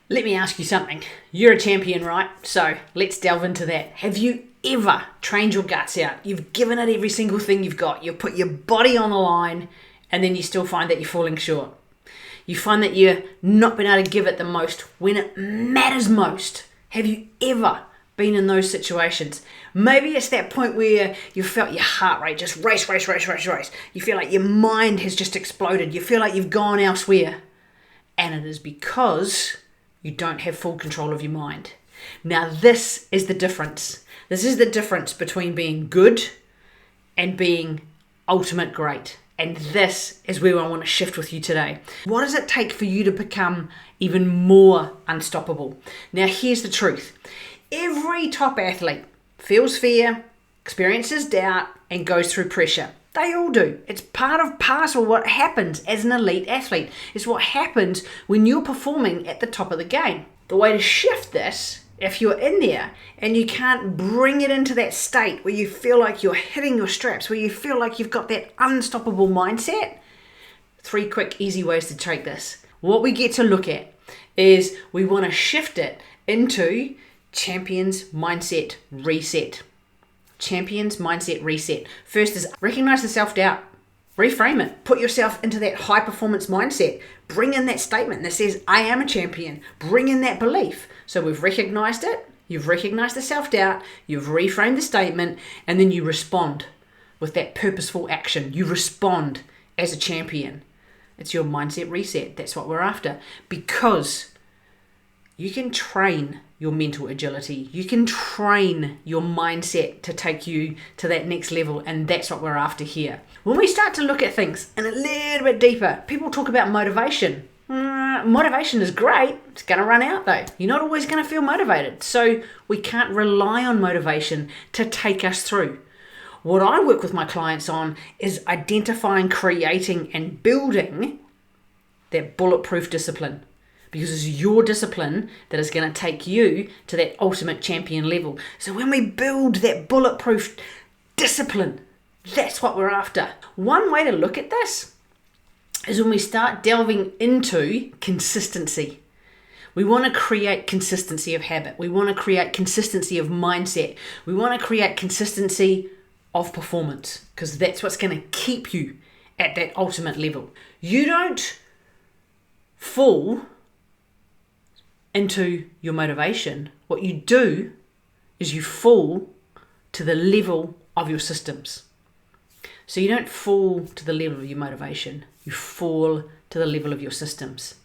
Let me ask you something. You're a champion, right? So let's delve into that. Have you ever trained your guts out? You've given it every single thing you've got. You've put your body on the line, and then you still find that you're falling short. You find that you're not being able to give it the most when it matters most. Have you ever been in those situations? Maybe it's that point where you felt your heart rate just race. You feel like your mind has just exploded. You feel like you've gone elsewhere. And it is because you don't have full control of your mind. Now, this is the difference. This is the difference between being good and being ultimate great. And this is where I want to shift with you today. What does it take for you to become even more unstoppable? Now, here's the truth. Every top athlete feels fear, experiences doubt, and goes through pressure. They all do. It's part of parcel what happens as an elite athlete. It's what happens when you're performing at the top of the game. The way to shift this, if you're in there and you can't bring it into that state where you feel like you're hitting your straps, where you feel like you've got that unstoppable mindset, 3 quick, easy ways to take this. What we get to look at is we want to shift it into Champions Mindset Reset. Champions Mindset Reset. First is recognize the self-doubt. Reframe it. Put yourself into that high performance mindset. Bring in that statement that says, I am a champion. Bring in that belief. So we've recognized it. You've recognized the self-doubt. You've reframed the statement. And then you respond with that purposeful action. You respond as a champion. It's your mindset reset. That's what we're after. Because you can train your mental agility. You can train your mindset to take you to that next level, and that's what we're after here. When we start to look at things in a little bit deeper, people talk about motivation. Motivation is great. It's going to run out though. You're not always going to feel motivated. So we can't rely on motivation to take us through. What I work with my clients on is identifying, creating, and building that bulletproof discipline. Because it's your discipline that is going to take you to that ultimate champion level. So when we build that bulletproof discipline, that's what we're after. One way to look at this is when we start delving into consistency. We want to create consistency of habit. We want to create consistency of mindset. We want to create consistency of performance, because that's what's going to keep you at that ultimate level. You don't fall into your motivation. What you do is you fall to the level of your systems. So you don't fall to the level of your motivation. You fall to the level of your systems.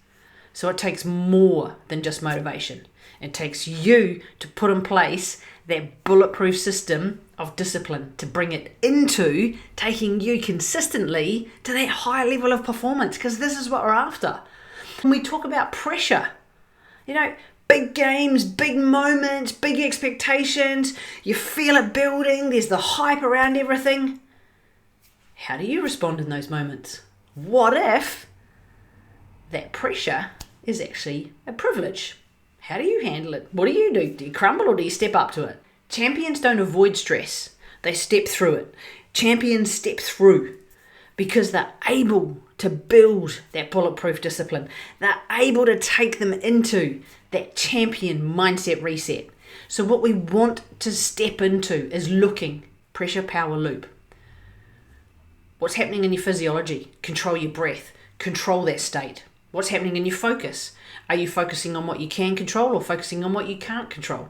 So it takes more than just motivation. It takes you to put in place that bulletproof system of discipline to bring it into taking you consistently to that high level of performance, because this is what we're after. When we talk about pressure, big games, big moments, big expectations, you feel it building, there's the hype around everything. How do you respond in those moments? What if that pressure is actually a privilege? How do you handle it? What do you do? Do you crumble or do you step up to it? Champions don't avoid stress. They step through it. Champions step through because they're able to build that bulletproof discipline. They're able to take them into that champion mindset reset. So what we want to step into is looking, pressure, power, loop. What's happening in your physiology? Control your breath. Control that state. What's happening in your focus? Are you focusing on what you can control or focusing on what you can't control?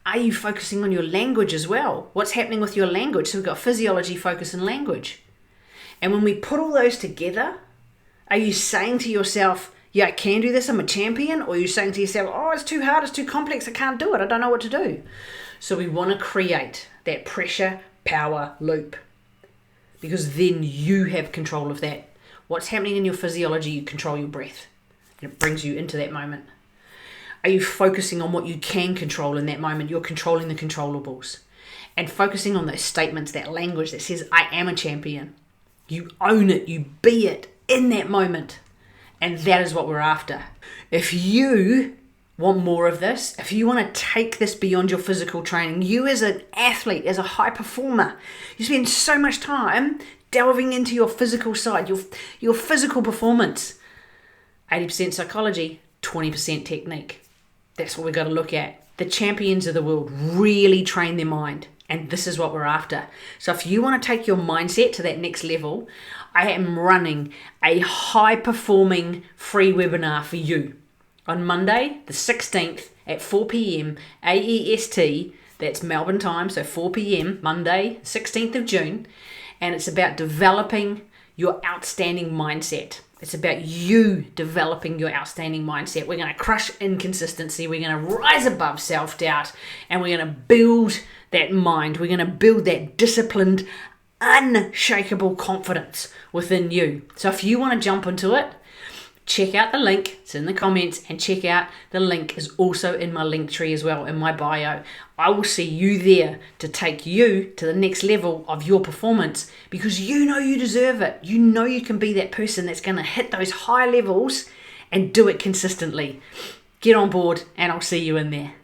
Are you focusing on your language as well? What's happening with your language? So we've got physiology, focus, and language. And when we put all those together, are you saying to yourself, yeah, I can do this, I'm a champion? Or are you saying to yourself, oh, it's too hard, it's too complex, I can't do it, I don't know what to do? So we want to create that pressure, power loop, because then you have control of that. What's happening in your physiology, you control your breath, and it brings you into that moment. Are you focusing on what you can control in that moment? You're controlling the controllables and focusing on those statements, that language that says, I am a champion. You own it, you be it in that moment. And that is what we're after. If you want more of this, if you want to take this beyond your physical training, you as an athlete, as a high performer, you spend so much time delving into your physical side, your physical performance. 80% psychology, 20% technique. That's what we've got to look at. The champions of the world really train their mind, and this is what we're after. So if you want to take your mindset to that next level, I am running a high-performing free webinar for you on Monday, the 16th at 4 p.m. AEST. That's Melbourne time, so 4 p.m. Monday, 16th of June. And it's about developing your outstanding mindset. It's about you developing your outstanding mindset. We're going to crush inconsistency. We're going to rise above self-doubt. And we're going to build that mind. We're going to build that disciplined, unshakable confidence within you. So if you want to jump into it, check out the link. It's in the comments, and check out the link is also in my link tree as well, in my bio. I will see you there to take you to the next level of your performance, because you know you deserve it. You know you can be that person that's going to hit those high levels and do it consistently. Get on board, and I'll see you in there.